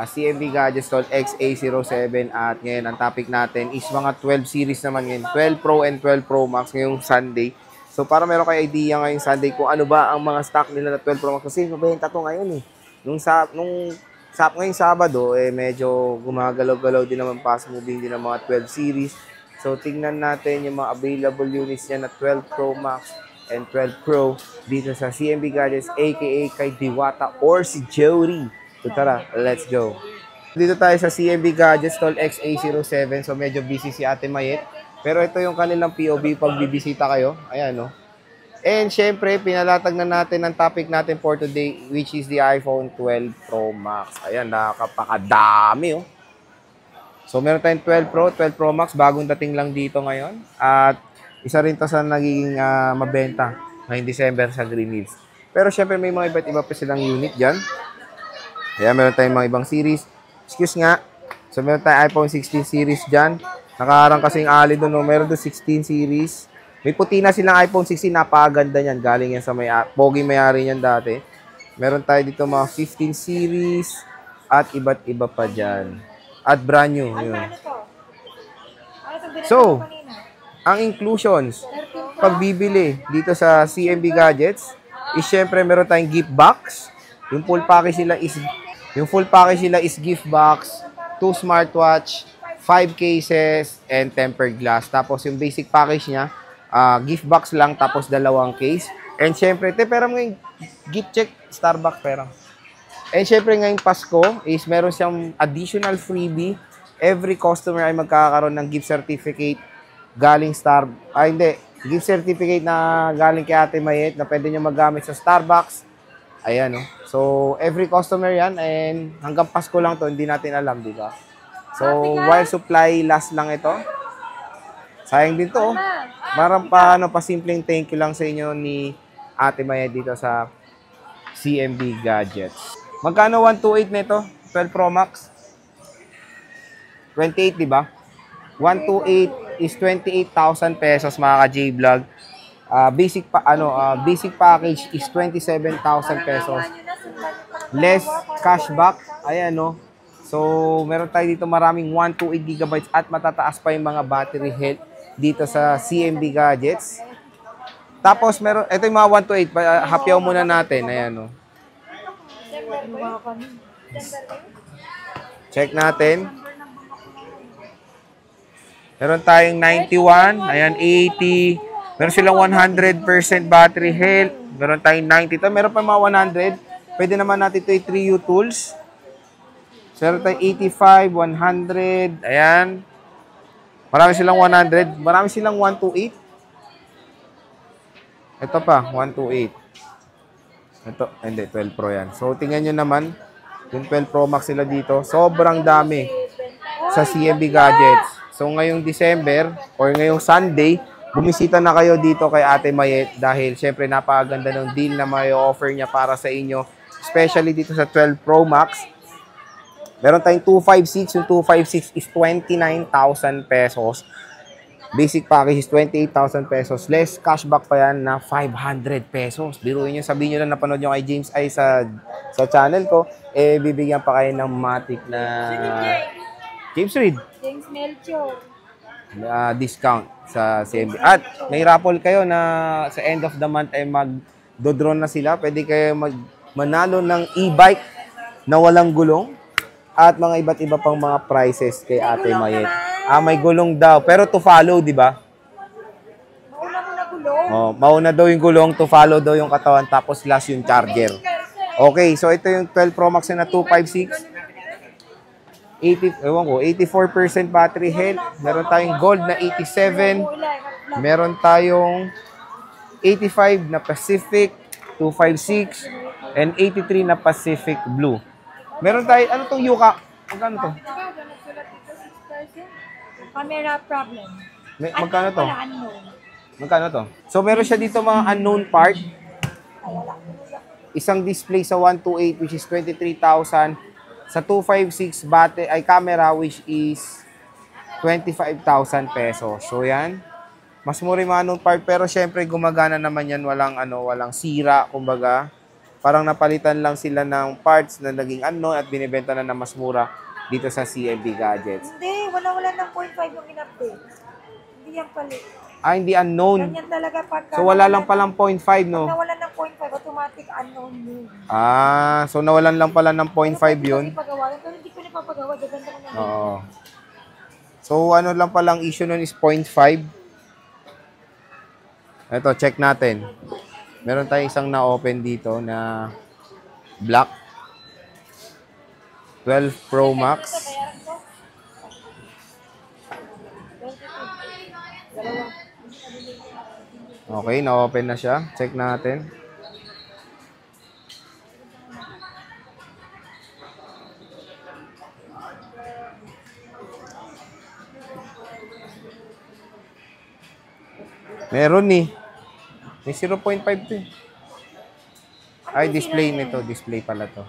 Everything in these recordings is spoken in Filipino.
CMB Gadgets Tol XA07 at ngayon ang topic natin is mga 12 series naman ngayon. 12 Pro and 12 Pro Max ngayong Sunday. So para meron kayo idea ngayong Sunday kung ano ba ang mga stock nila na 12 Pro Max kasi mabenta to ngayon eh. Ngayong Sabado medyo gumagalaw-galaw din naman fast moving din ng mga 12 series. So tingnan natin yung mga available units niya na 12 Pro Max and 12 Pro dito sa CMB Gadgets aka kay Diwata or si Jody. So tara, let's go. Dito tayo sa CMB Gadgets Tol XA07. So medyo busy si Ate Mayet. Pero ito yung kanilang POV pag bibisita kayo. Ayan no. And syempre, pinalatag na natin ang topic natin for today which is the iPhone 12 Pro Max. Ayan, nakakapakadami oh. So meron tayong 12 Pro, 12 Pro Max. Bagong dating lang dito ngayon. At isa rin to sa nagiging mabenta ngayong December sa Green Hills. Pero syempre may mga iba't iba pa silang unit dyan. Kaya meron tayong mga ibang series. Excuse nga. So meron tayong iPhone 16 series dyan. Nakaharang kasing ali doon. No? Meron doon 16 series. May puti na silang iPhone 16. Napakaganda niyan. Galing yan sa pogi may-ari niyan dati. Meron tayo dito mga 15 series. At iba't iba pa dyan. At brand new. Yun. So, ang inclusions pag bibili dito sa CMB Gadgets is syempre meron tayong gift box. Yung full package nila is gift box, 2 smartwatch, 5 cases, and tempered glass. Tapos yung basic package niya, gift box lang, tapos 2 case. And syempre, pera mo yung gift check, Starbucks pera. And syempre ngayong Pasko is meron siyang additional freebie. Every customer ay magkakaroon ng gift certificate galing gift certificate na galing kay Ate Mayet na pwede nyo magamit sa Starbucks. Ayan, no? So, every customer yan, and hanggang Pasko lang to, hindi natin alam, di ba? So, while supply last lang ito, sayang din to, oh. Marang simpleng thank you lang sa inyo ni Ate Mayet dito sa CMB Gadgets. Magkano 128 nito? 12 Pro Max? 28, di ba? 128 is 28,000 pesos mga ka-J-Vlog. Basic package is 27,000 pesos. Less cashback. Ayan no. So, meron tayo dito maraming 128 GB at matataas pa yung mga battery health dito sa CMB Gadgets. Tapos ito yung mga 128, hapyaw muna natin. Ayan no. Check natin. Meron tayong 91, ayan 80. Meron silang 100% battery health. Meron tayong 90. Meron pa mga 100. Pwede naman natin ito yung 3U tools. So, meron tayong 85, 100. Ayan. Marami silang 100. Marami silang 128. Ito pa, 128. Ito, hindi, 12 Pro yan. So, tingnan nyo naman. Yung 12 Pro Max sila dito. Sobrang dami sa CMB Gadgets. So, ngayong December or ngayong Sunday, bumisita na kayo dito kay Ate Mayet dahil syempre napakaganda ng deal na may offer niya para sa inyo. Especially dito sa 12 Pro Max. Meron tayong 256. Yung 256 is 29,000 pesos. Basic package is 28,000 pesos. Less cashback pa yan na 500 pesos. Biruin nyo, sabihin nyo lang napanood nyo kay James ay sa channel ko. Bibigyan pa kayo ng matic na James Reid. James Melchor. Discount sa CMB. At may raffle kayo na sa end of the month ay mag-do-drone na sila. Pwede kayo manalo ng e-bike na walang gulong at mga iba't iba pang mga prizes kay Ate Mayet. May gulong daw. Pero to follow, di ba? Mauna mo na gulong. Mauna daw yung gulong, to follow daw yung katawan, tapos last yung charger. Okay, so ito yung 12 Pro Max na 256. 84% battery health. Meron tayong gold na 87. Meron tayong 85 na Pacific, 256, and 83 na Pacific Blue. Meron tayo, ano tong Yuka? Magkano to? Camera problem. Magkano to? Unknown. Magkano to? So meron siya dito mga unknown part. Isang display sa 128 which is 23,000. Sa 256 camera which is 25,000 pesos. So yan. Mas mura yung mga unknown part pero syempre gumagana naman yan, walang sira kumbaga. Parang napalitan lang sila ng parts na naging unknown at binibenta na mas mura dito sa CMB Gadgets. Hindi, wala ng 0.5 yung in-update. Hindi yan palit. Ah, hindi unknown. Ganyan talaga pagka... So, wala lang palang 0.5, no? Nawalan ng 0.5, automatic unknown yun. Ah, so nawalan lang pala ng 0.5 yun? Pero hindi ko napapagawa, gaganda ko na. Oo. So, ano lang palang issue nun is 0.5. Ito, check natin. Meron tayong isang na-open dito na black. 12 Pro Max. Okay, na-open na siya. Check natin. Meron eh. May 0.5 to eh. Ay, display nito. Display pala to.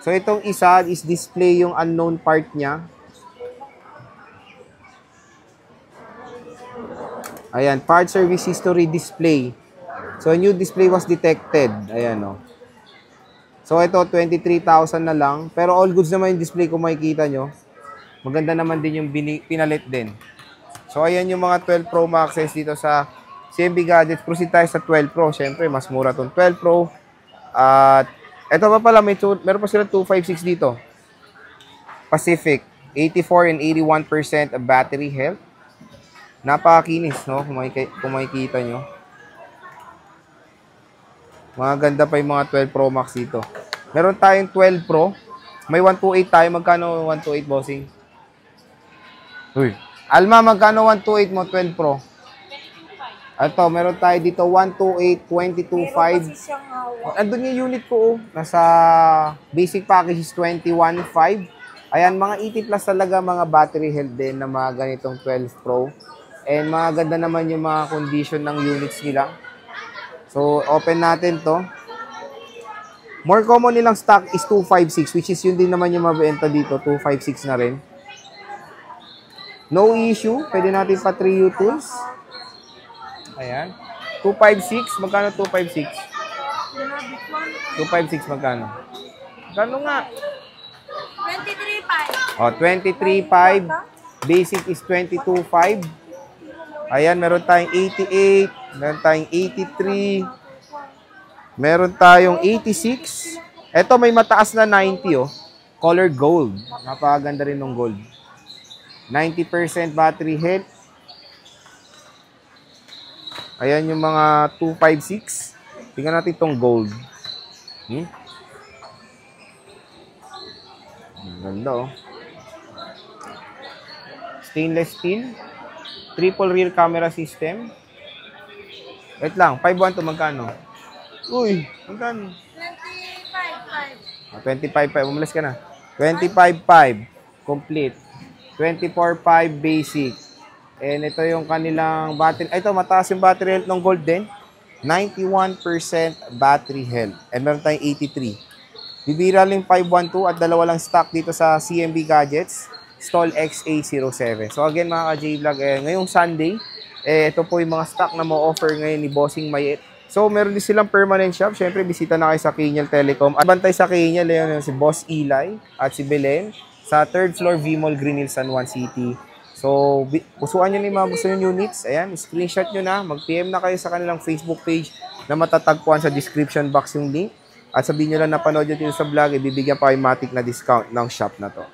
So, itong isa is display yung unknown part niya. Ayan, part service history display. So, a new display was detected. Ayan, o. So, ito, 23,000 na lang. Pero all goods naman yung display kung makikita nyo. Maganda naman din yung pinalit din. So, ayan yung mga 12 Pro Maxes dito sa CMB Gadgets. Proceed tayo sa 12 Pro. Siyempre, mas mura tong 12 Pro. At, ito pa pala, meron pa sila 256 dito. Pacific. 84 and 81% of battery health. Napakakinis, no? Kung makikita nyo. Mga ganda pa yung mga 12 Pro Max dito. Meron tayong 12 Pro. May 128 tayo. Magkano 128, bossing? Uy. Alma, magkano 128 mo, 12 Pro? Ito, meron tayo dito 128, 22.5. Andun yung unit ko, oh. Nasa basic package is 21.5. Ayan, mga 80 plus talaga mga battery health din na mga ganitong 12 Pro. And mga ganda naman yung mga condition ng units nila. So, open natin to. More common nilang stock is 256, which is yun din naman yung mabenta dito. 256 na rin. No issue. Pwede natin pa 3U tools. Ayan. 256. Magkano 256? 256 magkano? Magkano nga? 23.5. O, 23.5. Basic is 22.5. Ayan, meron tayong 88. Meron tayong 83. Meron tayong 86. Ito, may mataas na 90, oh. Color gold. Napakaganda rin ng gold. 90% battery health. Ayan yung mga 256. Tingnan natin itong gold. Ganda, oh. Stainless steel. Triple rear camera system. Wait lang, 5.1 to magkano? Uy, magkano? 25.5. 25.5. Umalis ka na. 25.5. Complete. 24.5 basic. And ito yung kanilang battery. Ito, mataas yung battery health ng gold din. 91% battery health. And meron tayong 83. Bibira lang 512 at dalawa lang stock dito sa CMB Gadgets. Stall XA07. So again mga ka-J-Vlog, ngayong Sunday, ito po yung mga stock na mo-offer ngayon ni Bossing Mayet. So meron din silang permanent shop. Siyempre, bisita na kayo sa Kenyal Telecom. At bantay sa Kenyal, yun si Boss Eli at si Belen sa 3rd floor V-Mall Green Hills, San Juan City. So, pusuan nyo na yung mga gusto nyo units. Ayan, screenshot nyo na. Mag-PM na kayo sa kanilang Facebook page na matatagpuan sa description box yung link. At sabihin nyo lang napanood nyo dito sa vlog, ibibigyan pa kayo matic na discount ng shop na to.